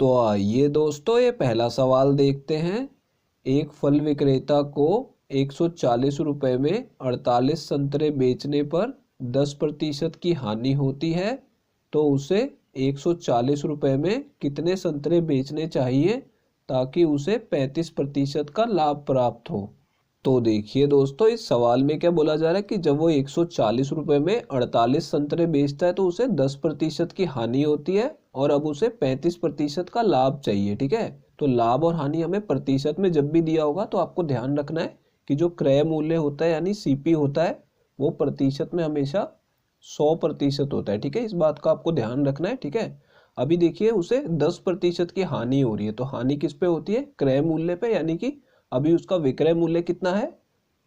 तो आइए दोस्तों, ये पहला सवाल देखते हैं। एक फल विक्रेता को 140 रुपये में 48 संतरे बेचने पर 10% की हानि होती है, तो उसे 140 रुपये में कितने संतरे बेचने चाहिए ताकि उसे 35% का लाभ प्राप्त हो। तो देखिए दोस्तों, इस सवाल में क्या बोला जा रहा है कि जब वो 140 रुपये में 48 संतरे बेचता है तो उसे 10% की हानि होती है और अब उसे 35% का लाभ चाहिए। ठीक है, तो लाभ और हानि हमें प्रतिशत में जब भी दिया होगा तो आपको ध्यान रखना है कि जो क्रय मूल्य होता है यानी सीपी होता है वो प्रतिशत में हमेशा 100% होता है। ठीक है, इस बात का आपको ध्यान रखना है। ठीक है, अभी देखिए उसे 10% की हानि हो रही है, तो हानि किस पे होती है? क्रय मूल्य पे, यानी कि अभी उसका विक्रय मूल्य कितना है?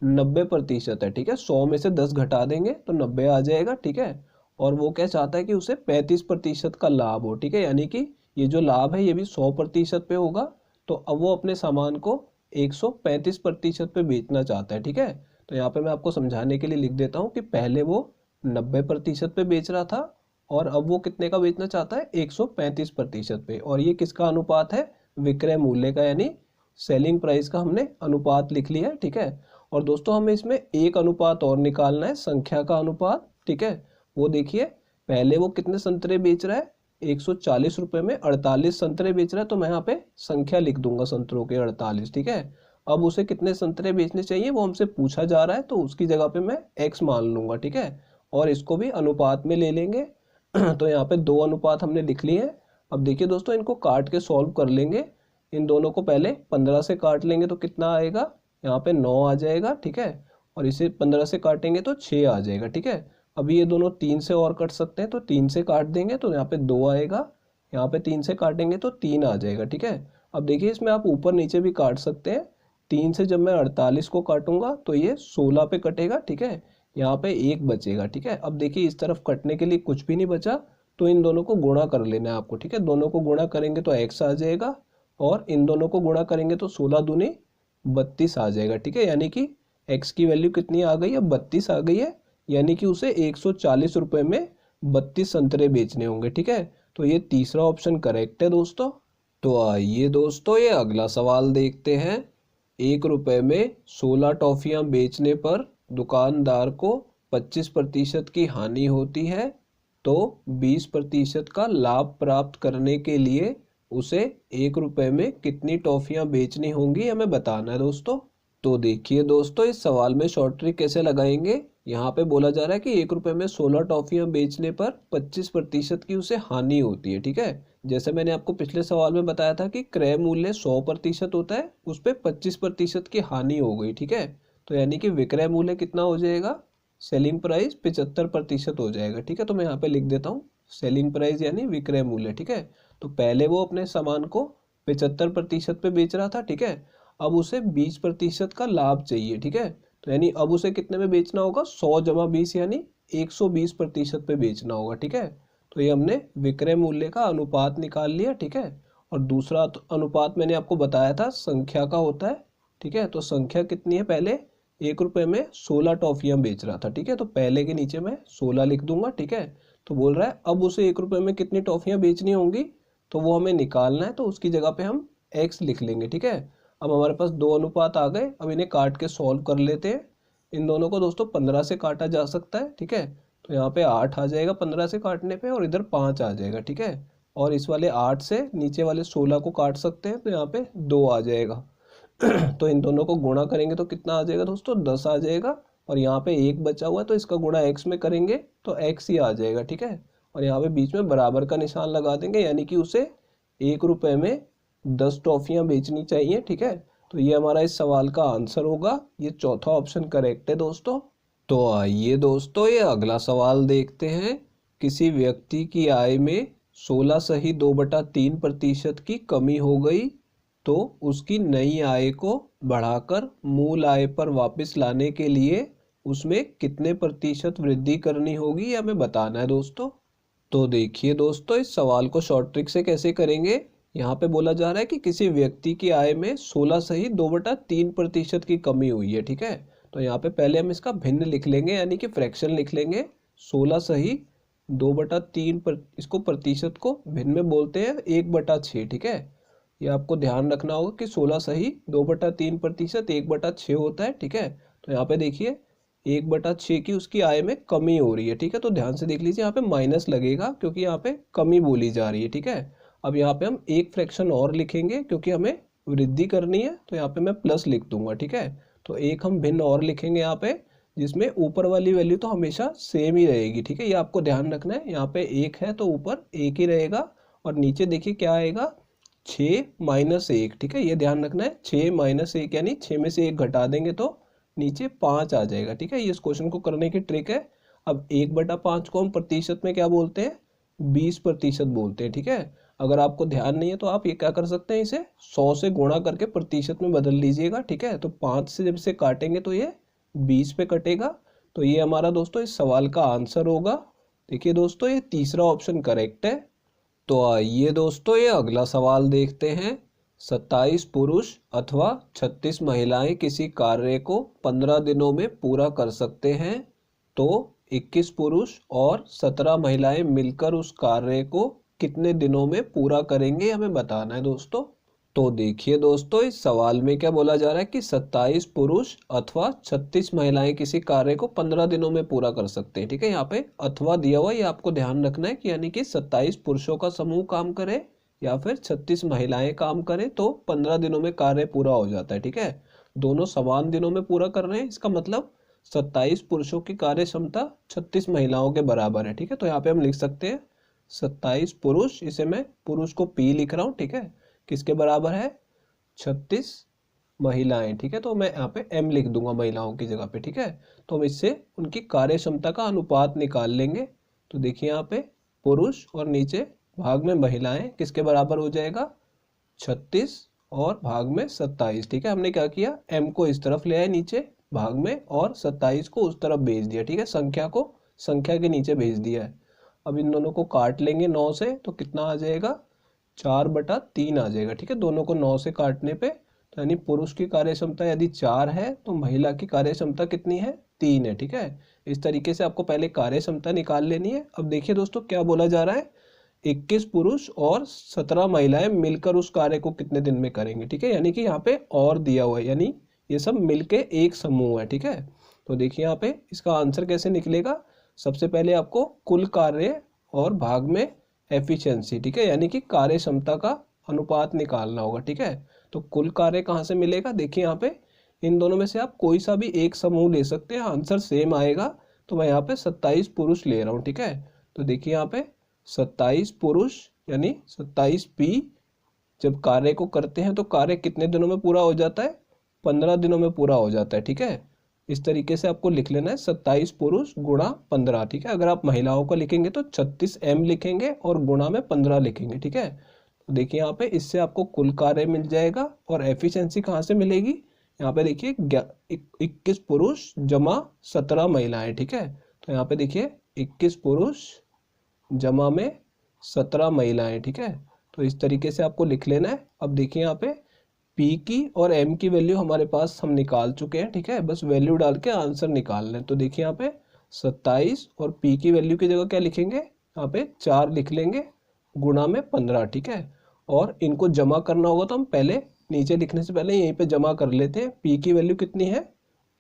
90% है। ठीक है, 100 में से 10 घटा देंगे तो 90 आ जाएगा। ठीक है, और वो क्या चाहता है कि उसे 35% का लाभ हो। ठीक है, यानी कि ये जो लाभ है ये भी 100% पे होगा, तो अब वो अपने सामान को 135% पे बेचना चाहता है। ठीक है, तो यहाँ पे मैं आपको समझाने के लिए लिख देता हूँ कि पहले वो 90% पे बेच रहा था और अब वो कितने का बेचना चाहता है? 135% पे। और ये किसका अनुपात है? विक्रय मूल्य का, यानी सेलिंग प्राइस का हमने अनुपात लिख लिया है। ठीक है, और दोस्तों हमें इसमें एक अनुपात और निकालना है, संख्या का अनुपात। ठीक है, वो देखिए पहले वो कितने संतरे बेच रहा है? 140 रुपये में 48 संतरे बेच रहा है, तो मैं यहाँ पे संख्या लिख दूंगा संतरों के 48। ठीक है, अब उसे कितने संतरे बेचने चाहिए वो हमसे पूछा जा रहा है, तो उसकी जगह पे मैं x मान लूंगा। ठीक है, और इसको भी अनुपात में ले लेंगे। तो यहाँ पे दो अनुपात हमने लिख लिए हैं। अब देखिए दोस्तों, इनको काट के सॉल्व कर लेंगे। इन दोनों को पहले 15 से काट लेंगे तो कितना आएगा? यहाँ पे 9 आ जाएगा। ठीक है, और इसे 15 से काटेंगे तो 6 आ जाएगा। ठीक है, अभी ये दोनों 3 से और कट सकते हैं, तो 3 से काट देंगे तो यहाँ पे 2 आएगा। यहाँ पे 3 से काटेंगे तो 3 आ जाएगा। ठीक है, अब देखिए इसमें आप ऊपर नीचे भी काट सकते हैं। 3 से जब मैं 48 को काटूंगा तो ये 16 पे कटेगा। ठीक है, यहाँ पे 1 बचेगा। ठीक है, अब देखिए इस तरफ कटने के लिए कुछ भी नहीं बचा, तो इन दोनों को गुणा कर लेना है आपको। ठीक है, दोनों को गुणा करेंगे तो x आ जाएगा, और इन दोनों को गुणा करेंगे तो 16 दूनी 32 आ जाएगा। ठीक है, यानी कि x की वैल्यू कितनी आ गई है? 32 आ गई है, यानी कि उसे 140 रुपये में 32 संतरे बेचने होंगे। ठीक है, तो ये तीसरा ऑप्शन करेक्ट है दोस्तों। तो आइए दोस्तों, ये अगला सवाल देखते हैं। 1 रुपये में 16 टॉफियां बेचने पर दुकानदार को 25% की हानि होती है, तो 20% का लाभ प्राप्त करने के लिए उसे 1 रुपये में कितनी टॉफियां बेचनी होंगी हमें बताना है दोस्तों। तो देखिए दोस्तों, इस सवाल में शॉर्ट ट्रिक कैसे लगाएंगे। यहाँ पे बोला जा रहा है कि 1 रुपये में 16 टॉफियां बेचने पर 25% की उसे हानि होती है। ठीक है, जैसे मैंने आपको पिछले सवाल में बताया था कि क्रय मूल्य 100% होता है, उस पर 25% की हानि हो गई। ठीक है, तो यानी कि विक्रय मूल्य कितना हो जाएगा? सेलिंग प्राइस 75% हो जाएगा। ठीक है, तो मैं यहाँ पे लिख देता हूँ सेलिंग प्राइस यानी विक्रय मूल्य। ठीक है, तो पहले वो अपने सामान को 75% पे बेच रहा था। ठीक है, अब उसे 20% का लाभ चाहिए। ठीक है, तो यानी अब उसे कितने में बेचना होगा? 100 जमा 20 यानी 120% पे बेचना होगा। ठीक है, तो ये हमने विक्रय मूल्य का अनुपात निकाल लिया। ठीक है, और दूसरा अनुपात मैंने आपको बताया था संख्या का होता है। ठीक है, तो संख्या कितनी है? पहले 1 रुपये में 16 टॉफियां बेच रहा था। ठीक है, तो पहले के नीचे मैं 16 लिख दूंगा। ठीक है, तो बोल रहा है अब उसे 1 रुपये में कितनी टॉफियां बेचनी होंगी, तो वो हमें निकालना है, तो उसकी जगह पे हम x लिख लेंगे। ठीक है, अब हमारे पास दो अनुपात आ गए, अब इन्हें काट के सॉल्व कर लेते हैं। इन दोनों को दोस्तों 15 से काटा जा सकता है। ठीक है, तो यहाँ पे 8 आ जाएगा 15 से काटने पे, और इधर 5 आ जाएगा। ठीक है, और इस वाले 8 से नीचे वाले 16 को काट सकते हैं, तो यहाँ पे 2 आ जाएगा। तो इन दोनों को गुणा करेंगे तो कितना आ जाएगा दोस्तों? 10 आ जाएगा, और यहाँ पे 1 बचा हुआ है तो इसका गुणा x में करेंगे तो x ही आ जाएगा। ठीक है, और यहाँ पे बीच में बराबर का निशान लगा देंगे, यानी कि उसे 1 रुपये में 10 टॉफियां बेचनी चाहिए। ठीक है, तो ये हमारा इस सवाल का आंसर होगा। ये चौथा ऑप्शन करेक्ट है दोस्तों। तो आइए दोस्तों, ये अगला सवाल देखते हैं। किसी व्यक्ति की आय में 16 सही 2/3% की कमी हो गई, तो उसकी नई आय को बढ़ाकर मूल आय पर वापस लाने के लिए उसमें कितने प्रतिशत वृद्धि करनी होगी, ये हमें बताना है दोस्तों। तो देखिए दोस्तों, इस सवाल को शॉर्ट ट्रिक से कैसे करेंगे। यहाँ पे बोला जा रहा है कि किसी व्यक्ति की आय में 16 सही 2/3% की कमी हुई है। ठीक है, तो यहाँ पे पहले हम इसका भिन्न लिख लेंगे, यानी कि फ्रैक्शन लिख लेंगे। 16 सही 2/3 इसको प्रतिशत को भिन्न में बोलते हैं 1/6, ठीक है। ये आपको ध्यान रखना होगा कि 16 सही 2/3 प्रतिशत 1/6 होता है, ठीक है। तो यहाँ पे देखिए 1/6 की उसकी आय में कमी हो रही है, ठीक है। तो ध्यान से देख लीजिए, यहाँ पे माइनस लगेगा क्योंकि यहाँ पे कमी बोली जा रही है, ठीक है। अब यहाँ पे हम एक फ्रैक्शन और लिखेंगे क्योंकि हमें वृद्धि करनी है, तो यहाँ पे मैं प्लस लिख दूंगा, ठीक है। तो एक हम भिन्न और लिखेंगे यहाँ पे, जिसमें ऊपर वाली वैल्यू तो हमेशा सेम ही रहेगी, ठीक है। ये आपको ध्यान रखना है, यहाँ पे 1 है तो ऊपर 1 ही रहेगा, और नीचे देखिए क्या आएगा 6 - 1, ठीक है। ये ध्यान रखना है, 6 - 1 यानी 6 में से 1 घटा देंगे तो नीचे 5 आ जाएगा, ठीक है। ये इस क्वेश्चन को करने की ट्रिक है। अब 1/5 को हम प्रतिशत में क्या बोलते हैं, 20% बोलते हैं, ठीक है। अगर आपको ध्यान नहीं है तो आप ये क्या कर सकते हैं, इसे 100 से गुणा करके प्रतिशत में बदल लीजिएगा, ठीक है। तो 5 से जब से काटेंगे तो ये 20 पे कटेगा। तो ये हमारा दोस्तों इस सवाल का आंसर होगा। देखिए दोस्तों, ये तीसरा ऑप्शन करेक्ट है। तो आइए दोस्तों, ये अगला सवाल देखते हैं। 27 पुरुष अथवा 36 महिलाएं किसी कार्य को 15 दिनों में पूरा कर सकते हैं, तो 21 पुरुष और 17 महिलाएं मिलकर उस कार्य को कितने दिनों में पूरा करेंगे, हमें बताना है दोस्तों। तो देखिए दोस्तों, इस सवाल में क्या बोला जा रहा है कि 27 पुरुष अथवा 36 महिलाएं किसी कार्य को 15 दिनों में पूरा कर सकते हैं, ठीक है। यहाँ पे अथवा दिया हुआ, ये आपको ध्यान रखना है कि यानी कि 27 पुरुषों का समूह काम करे या फिर 36 महिलाएं काम करें तो 15 दिनों में कार्य पूरा हो जाता है, ठीक है। दोनों समान दिनों में पूरा कर रहे हैं, इसका मतलब 27 पुरुषों की कार्य क्षमता 36 महिलाओं के बराबर है, ठीक है। तो यहाँ पे हम लिख सकते हैं 27 पुरुष, इसे मैं पुरुष को P लिख रहा हूँ, ठीक है, किसके बराबर है 36 महिलाएं, ठीक है। तो मैं यहाँ पे M लिख दूंगा महिलाओं की जगह पे, ठीक है। तो हम इससे उनकी कार्य क्षमता का अनुपात निकाल लेंगे। तो देखिए यहाँ पे पुरुष और नीचे भाग में महिलाएं किसके बराबर हो जाएगा 36 और भाग में 27, ठीक है। हमने क्या किया, M को इस तरफ ले आए नीचे भाग में और 27 को उस तरफ भेज दिया, ठीक है। संख्या को संख्या के नीचे भेज दिया है। अब इन दोनों को काट लेंगे 9 से, तो कितना आ जाएगा 4/3 आ जाएगा, ठीक है। दोनों को 9 से काटने पे, तो यानी पुरुष की कार्य क्षमता यदि 4 है तो महिला की कार्य क्षमता कितनी है 3 है, ठीक है। इस तरीके से आपको पहले कार्य क्षमता निकाल लेनी है। अब देखिए दोस्तों क्या बोला जा रहा है, 21 पुरुष और 17 महिलाएं मिलकर उस कार्य को कितने दिन में करेंगे, ठीक है। यानी कि यहाँ पे और दिया हुआ है, यानी ये सब मिलके एक समूह है, ठीक है। तो देखिए यहाँ पे इसका आंसर कैसे निकलेगा, सबसे पहले आपको कुल कार्य और भाग में एफिशिएंसी, ठीक है, यानी कि कार्य क्षमता का अनुपात निकालना होगा, ठीक है। तो कुल कार्य कहाँ से मिलेगा, देखिए यहाँ पे इन दोनों में से आप कोई सा भी एक समूह ले सकते हैं, आंसर सेम आएगा। तो मैं यहाँ पे 27 पुरुष ले रहा हूँ, ठीक है। तो देखिए यहाँ पे 27 पुरुष यानी 27P जब कार्य को करते हैं तो कार्य कितने दिनों में पूरा हो जाता है, 15 दिनों में पूरा हो जाता है, ठीक है। इस तरीके से आपको लिख लेना है 27 पुरुष गुणा 15, ठीक है। अगर आप महिलाओं का लिखेंगे तो 36M लिखेंगे और गुणा में 15 लिखेंगे, ठीक है। तो देखिए यहाँ पे इससे आपको कुल कार्य मिल जाएगा और एफिशिएंसी कहाँ से मिलेगी, यहाँ पे देखिए 21 पुरुष जमा 17 महिलाएं, ठीक है। तो यहाँ पे देखिए 21 पुरुष जमा में 17 महिलाएं, ठीक है। तो इस तरीके से आपको लिख लेना है। अब देखिए यहाँ पे P की और M की वैल्यू हमारे पास हम निकाल चुके हैं, ठीक है। बस वैल्यू डाल के आंसर निकाल लें। तो देखिए यहाँ पे 27 और P की वैल्यू की जगह क्या लिखेंगे, यहाँ पे 4 लिख लेंगे गुणा में 15, ठीक है। और इनको जमा करना होगा तो हम पहले नीचे लिखने से पहले यहीं पे जमा कर लेते हैं। P की वैल्यू कितनी है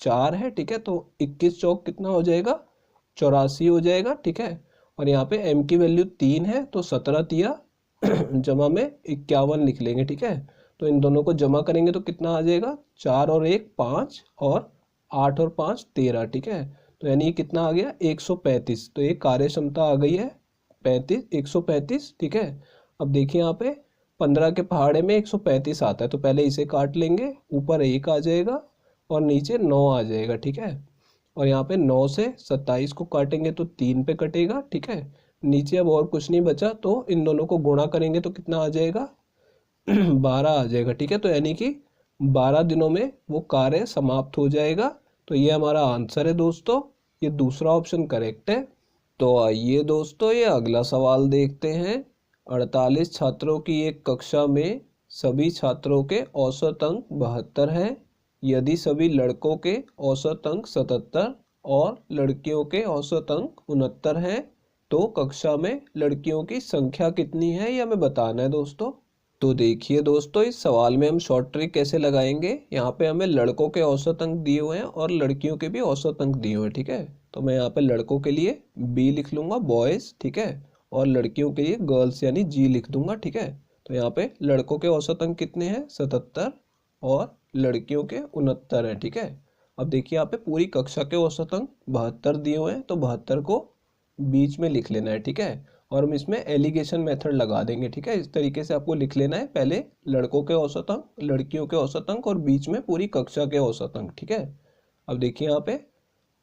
4 है, ठीक है। तो 21 चौक कितना हो जाएगा 84 हो जाएगा, ठीक है। और यहाँ पे M की वैल्यू 3 है तो 17 तिया जमा में 51 लिख लेंगे, ठीक है। तो इन दोनों को जमा करेंगे तो कितना आ जाएगा 4 और 1 5 और 8 और 5 13, ठीक है। तो यानी कितना आ गया 135। तो ये कार्य क्षमता आ गई है 135, ठीक है। अब देखिए यहाँ पे 15 के पहाड़े में 135 आता है, तो पहले इसे काट लेंगे, ऊपर 1 आ जाएगा और नीचे 9 आ जाएगा, ठीक है। और यहाँ पे 9 से 27 को काटेंगे तो 3 पे कटेगा, ठीक है। नीचे अब और कुछ नहीं बचा, तो इन दोनों को गुणा करेंगे तो कितना आ जाएगा 12 आ जाएगा, ठीक है। तो यानी कि 12 दिनों में वो कार्य समाप्त हो जाएगा। तो ये हमारा आंसर है दोस्तों, ये दूसरा ऑप्शन करेक्ट है। तो आइए दोस्तों, ये अगला सवाल देखते हैं। 48 छात्रों की एक कक्षा में सभी छात्रों के औसत अंक 72 हैं। यदि सभी लड़कों के औसत अंक 77 और लड़कियों के औसत अंक 69 हैं, तो कक्षा में लड़कियों की संख्या कितनी है ये हमें बताना है दोस्तों। तो देखिए दोस्तों, इस सवाल में हम शॉर्ट ट्रिक कैसे लगाएंगे। यहाँ पे हमें लड़कों के औसत अंक दिए हुए हैं और लड़कियों के भी औसत अंक दिए हुए हैं, ठीक है। तो मैं यहाँ पे लड़कों के लिए बी लिख लूंगा, बॉयज, ठीक है, और लड़कियों के लिए गर्ल्स यानी जी लिख दूंगा, ठीक है। तो यहाँ पे लड़कों के औसत अंक कितने हैं, 77, और लड़कियों के 69 हैं, ठीक है। अब देखिए यहाँ पे पूरी कक्षा के औसत अंक 72 दिए हुए हैं, तो 72 को बीच में लिख लेना है, ठीक है। और हम इसमें एलिगेशन मेथड लगा देंगे, ठीक है। इस तरीके से आपको लिख लेना है, पहले लड़कों के औसत अंक, लड़कियों के औसत अंक और बीच में पूरी कक्षा के औसत अंक, ठीक है। अब देखिए यहाँ पे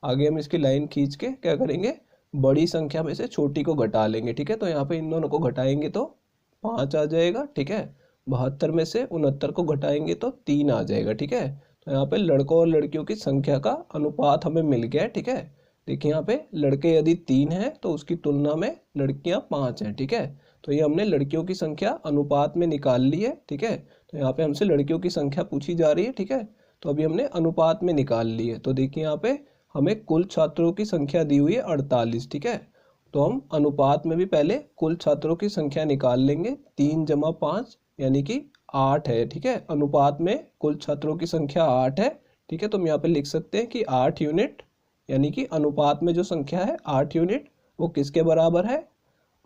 आगे हम इसकी लाइन खींच के क्या करेंगे, बड़ी संख्या में से छोटी को घटा लेंगे, ठीक है। तो यहाँ पे इन दोनों को घटाएंगे तो 5 आ जाएगा, ठीक है। 72 में से 69 को घटाएंगे तो 3 आ जाएगा, ठीक है। तो यहाँ पे लड़कों और लड़कियों की संख्या का अनुपात हमें मिल गया है, ठीक है। देखिए यहाँ पे लड़के यदि 3 हैं तो उसकी तुलना में लड़कियां 5 हैं, ठीक है। तो ये हमने लड़कियों की संख्या अनुपात में निकाल ली है, ठीक है। तो यहाँ पे हमसे लड़कियों की संख्या पूछी जा रही है, ठीक है। तो अभी हमने अनुपात में निकाल ली है। तो देखिए यहाँ पे हमें कुल छात्रों की संख्या दी हुई है 48, ठीक है। तो हम अनुपात में भी पहले कुल छात्रों की संख्या निकाल लेंगे, 3 जमा 5 यानी कि 8 है, ठीक है। अनुपात में कुल छात्रों की संख्या 8 है, ठीक है। तो हम यहाँ पे लिख सकते हैं कि 8 यूनिट, यानी कि अनुपात में जो संख्या है 8 यूनिट, वो किसके बराबर है,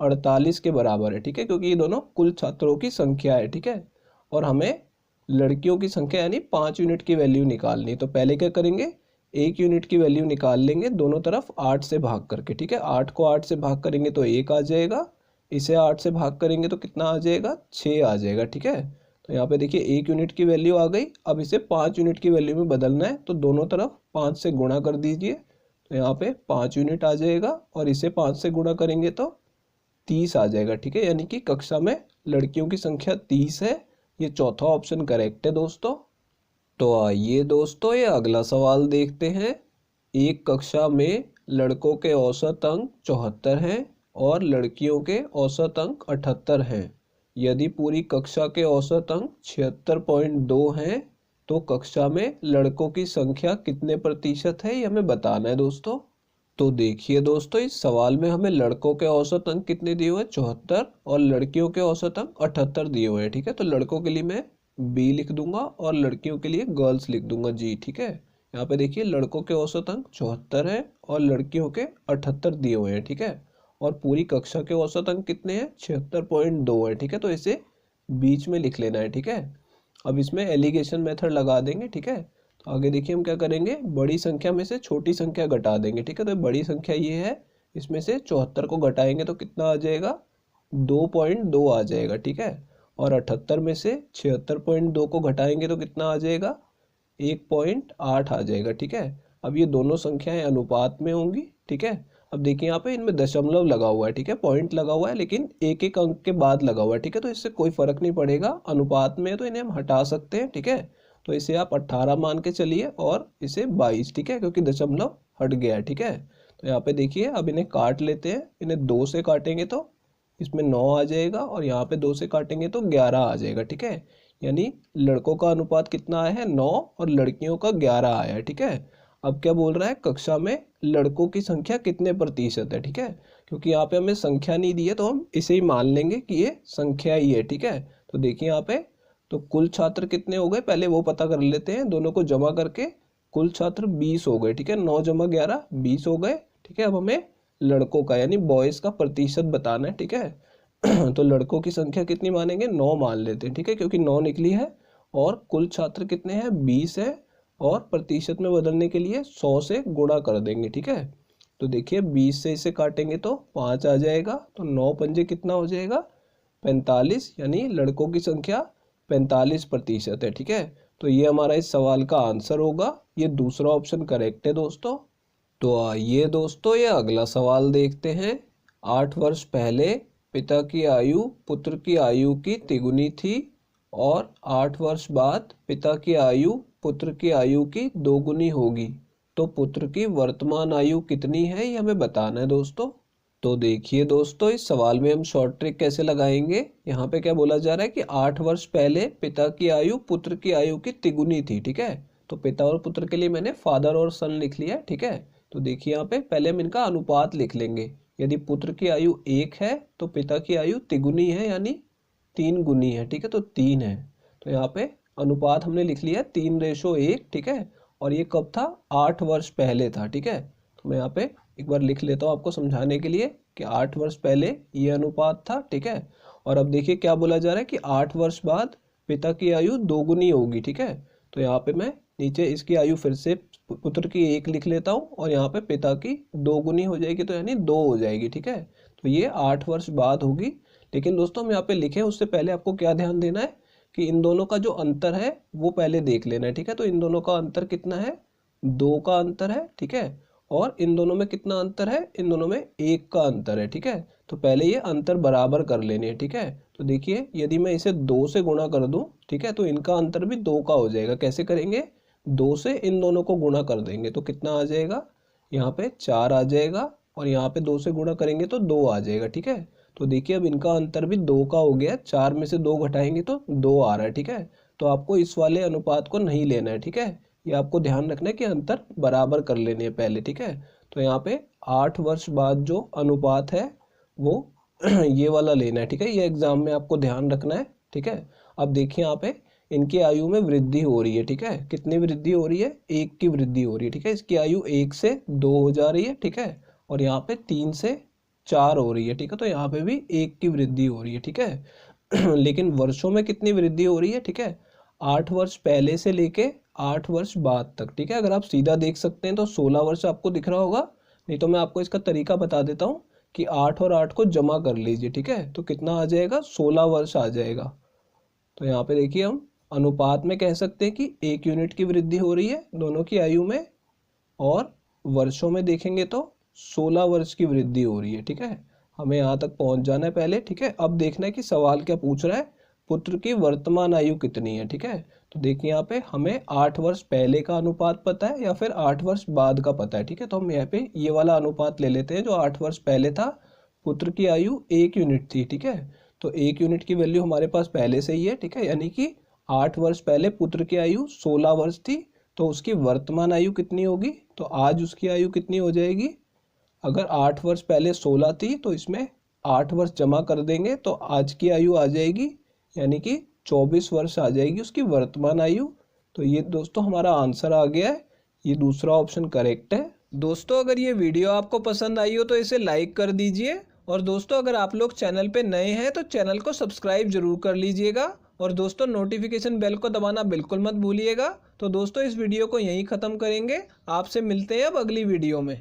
48 के बराबर है, ठीक है। क्योंकि ये दोनों कुल छात्रों की संख्या है, ठीक है। और हमें लड़कियों की संख्या यानी 5 यूनिट की वैल्यू निकालनी है। तो पहले क्या करेंगे, 1 यूनिट की वैल्यू निकाल लेंगे दोनों तरफ 8 से भाग करके, ठीक है। 8 को 8 से भाग करेंगे तो 1 आ जाएगा, इसे 8 से भाग करेंगे तो कितना आ जाएगा, 6 आ जाएगा, ठीक है। तो यहाँ पे देखिए 1 यूनिट की वैल्यू आ गई। अब इसे 5 यूनिट की वैल्यू में बदलना है, तो दोनों तरफ 5 से गुणा कर दीजिए। तो यहाँ पे 5 यूनिट आ जाएगा और इसे 5 से गुणा करेंगे तो 30 आ जाएगा, ठीक है। यानी कि कक्षा में लड़कियों की संख्या 30 है। ये चौथा ऑप्शन करेक्ट है दोस्तों। तो आइए दोस्तों ये अगला सवाल देखते हैं। एक कक्षा में लड़कों के औसत अंक 74 हैं और लड़कियों के औसत अंक 78 हैं। यदि पूरी कक्षा के औसत अंक 76.2 हैं तो कक्षा में लड़कों की संख्या कितने प्रतिशत है ये हमें बताना है दोस्तों। तो देखिए दोस्तों, इस सवाल में हमें लड़कों के औसत अंक कितने दिए हुए हैं, 74, और लड़कियों के औसत अंक 78 दिए हुए हैं, ठीक है। तो लड़कों के लिए मैं बी लिख दूंगा और लड़कियों के लिए गर्ल्स लिख दूंगा जी, ठीक है। यहाँ पे देखिए लड़कों के औसत अंक 74 है और लड़कियों के 78 दिए हुए हैं, ठीक है। और पूरी कक्षा के औसत अंक कितने हैं, 76.2 है, ठीक है। तो इसे बीच में लिख लेना है, ठीक है। अब इसमें एलिगेशन मेथड लगा देंगे, ठीक है। तो आगे देखिए हम क्या करेंगे, बड़ी संख्या में से छोटी संख्या घटा देंगे, ठीक है। तो बड़ी संख्या ये है, इसमें से 74 को घटाएंगे तो कितना आ जाएगा, 2.2 आ जाएगा, ठीक है। और 78 में से 76.2 को घटाएंगे तो कितना आ जाएगा, 1.8 आ जाएगा, ठीक है। अब ये दोनों संख्याएं अनुपात में होंगी, ठीक है। अब देखिए यहाँ पे इनमें दशमलव लगा हुआ है, ठीक है, पॉइंट लगा हुआ है, लेकिन एक एक अंक के बाद लगा हुआ है, ठीक है। तो इससे कोई फर्क नहीं पड़ेगा, अनुपात में है तो इन्हें हम हटा सकते हैं, ठीक है। तो इसे आप 18 मान के चलिए और इसे 22, ठीक है, क्योंकि दशमलव हट गया है, ठीक है। तो यहाँ पे देखिए अब इन्हें काट लेते हैं, इन्हें 2 से काटेंगे तो इसमें 9 आ जाएगा और यहाँ पे 2 से काटेंगे तो 11 आ जाएगा, ठीक है। यानी लड़कों का अनुपात कितना आया है, 9, और लड़कियों का 11 आया है, ठीक है। अब क्या बोल रहा है, कक्षा में लड़कों की संख्या कितने प्रतिशत है, ठीक है। क्योंकि यहाँ पे हमें संख्या नहीं दी है तो हम इसे ही मान लेंगे कि ये संख्या ही है, ठीक है। तो देखिए यहाँ पे तो कुल छात्र कितने हो गए, पहले वो पता कर लेते हैं, दोनों को जमा करके कुल छात्र 20 हो गए, ठीक है। 9 जमा 11 20 हो गए, ठीक है। अब हमें लड़कों का यानी बॉयज का प्रतिशत बताना है, ठीक है। तो लड़कों की संख्या कितनी मानेंगे, 9 मान लेते हैं, ठीक है, क्योंकि 9 निकली है। और कुल छात्र कितने हैं, 20 है, और प्रतिशत में बदलने के लिए 100 से गुणा कर देंगे, ठीक है। तो देखिए 20 से इसे काटेंगे तो 5 आ जाएगा, तो 9 पंजे कितना हो जाएगा, 45, यानी लड़कों की संख्या 45% है, ठीक है। तो ये हमारा इस सवाल का आंसर होगा, ये दूसरा ऑप्शन करेक्ट है दोस्तों। तो आइए दोस्तों ये अगला सवाल देखते हैं। 8 वर्ष पहले पिता की आयु पुत्र की आयु की तिगुनी थी और 8 वर्ष बाद पिता की आयु पुत्र की आयु की दोगुनी होगी, तो पुत्र की वर्तमान आयु कितनी है ये हमें बताना है दोस्तों। तो देखिए दोस्तों, इस सवाल में हम शॉर्ट ट्रिक कैसे लगाएंगे। यहाँ पे क्या बोला जा रहा है कि 8 वर्ष पहले पिता की आयु पुत्र की आयु की तिगुनी थी, ठीक है। तो पिता और पुत्र के लिए मैंने फादर और सन लिख लिया है, ठीक है। तो देखिए यहाँ पे पहले हम इनका अनुपात लिख लेंगे, यदि पुत्र की आयु 1 है तो पिता की आयु तिगुनी है, यानी 3 गुनी है। ठीक है, तो 3 है। तो यहाँ पे अनुपात हमने लिख लिया 3:1। ठीक है, और ये कब था? 8 वर्ष पहले था। ठीक है, तो मैं यहाँ पे एक बार लिख लेता हूँ आपको समझाने के लिए कि 8 वर्ष पहले ये अनुपात था। ठीक है, और अब देखिए क्या बोला जा रहा है कि 8 वर्ष बाद पिता की आयु 2 गुनी होगी। ठीक है, तो यहाँ पे मैं नीचे इसकी आयु फिर से पुत्र की 1 लिख लेता हूँ और यहाँ पे पिता की 2 गुनी हो जाएगी, तो यानी 2 हो जाएगी। ठीक है, तो ये 8 वर्ष बाद होगी। लेकिन दोस्तों हम यहाँ पे लिखे उससे पहले आपको क्या ध्यान देना है कि इन दोनों का जो अंतर है वो पहले देख लेना है। ठीक है, तो इन दोनों का अंतर कितना है? 2 का अंतर है। ठीक है, और इन दोनों में कितना अंतर है? इन दोनों में 1 का अंतर है। ठीक है, तो पहले ये अंतर बराबर कर लेने हैं। ठीक है, तो देखिए यदि मैं इसे 2 से गुणा कर दूं, ठीक है, तो इनका अंतर भी 2 का हो जाएगा। कैसे करेंगे? 2 से इन दोनों को गुणा कर देंगे तो कितना आ जाएगा? यहाँ पे 4 आ जाएगा, और यहाँ पे 2 से गुणा करेंगे तो 2 आ जाएगा। ठीक है, तो देखिए अब इनका अंतर भी 2 का हो गया। 4 में से 2 घटाएंगे तो 2 आ रहा है। ठीक है, तो आपको इस वाले अनुपात को नहीं लेना है। ठीक है, ये आपको ध्यान रखना है कि अंतर बराबर कर लेने हैं पहले। ठीक है, तो यहाँ पे 8 वर्ष बाद जो अनुपात है वो ये वाला लेना है। ठीक है, ये एग्जाम में आपको ध्यान रखना है। ठीक है, अब देखिए यहाँ पे इनकी आयु में वृद्धि हो रही है। ठीक है, कितनी वृद्धि हो रही है? 1 की वृद्धि हो रही है। ठीक है, इसकी आयु 1 से 2 हो जा रही है। ठीक है, और यहाँ पे 3 से 4 हो रही है। ठीक है, तो यहाँ पे भी 1 की वृद्धि हो रही है। ठीक है, लेकिन वर्षों में कितनी वृद्धि हो रही है? ठीक है, 8 वर्ष पहले से लेके 8 वर्ष बाद तक। ठीक है, अगर आप सीधा देख सकते हैं तो 16 वर्ष आपको दिख रहा होगा, नहीं तो मैं आपको इसका तरीका बता देता हूँ कि 8 और 8 को जमा कर लीजिए। ठीक है, तो कितना आ जाएगा? 16 वर्ष आ जाएगा। तो यहाँ पे देखिए हम अनुपात में कह सकते हैं कि 1 यूनिट की वृद्धि हो रही है दोनों की आयु में, और वर्षों में देखेंगे तो 16 वर्ष की वृद्धि हो रही है। ठीक है, हमें यहाँ तक पहुँच जाना है पहले। ठीक है, अब देखना है कि सवाल क्या पूछ रहा है, पुत्र की वर्तमान आयु कितनी है। ठीक है, तो देखिए यहाँ पे हमें 8 वर्ष पहले का अनुपात पता है या फिर 8 वर्ष बाद का पता है। ठीक है, तो हम यहाँ पे ये वाला अनुपात ले लेते हैं जो 8 वर्ष पहले था। पुत्र की आयु 1 यूनिट थी। ठीक है, तो 1 यूनिट की वैल्यू हमारे पास पहले से ही है। ठीक है, यानी कि 8 वर्ष पहले पुत्र की आयु 16 वर्ष थी, तो उसकी वर्तमान आयु कितनी होगी? तो आज उसकी आयु कितनी हो जाएगी? अगर 8 वर्ष पहले 16 थी तो इसमें 8 वर्ष जमा कर देंगे तो आज की आयु आ जाएगी, यानी कि 24 वर्ष आ जाएगी उसकी वर्तमान आयु। तो ये दोस्तों हमारा आंसर आ गया है, ये दूसरा ऑप्शन करेक्ट है। दोस्तों अगर ये वीडियो आपको पसंद आई हो तो इसे लाइक कर दीजिए, और दोस्तों अगर आप लोग चैनल पे नए हैं तो चैनल को सब्सक्राइब जरूर कर लीजिएगा, और दोस्तों नोटिफिकेशन बेल को दबाना बिल्कुल मत भूलिएगा। तो दोस्तों इस वीडियो को यहीं ख़त्म करेंगे, आपसे मिलते हैं अब अगली वीडियो में।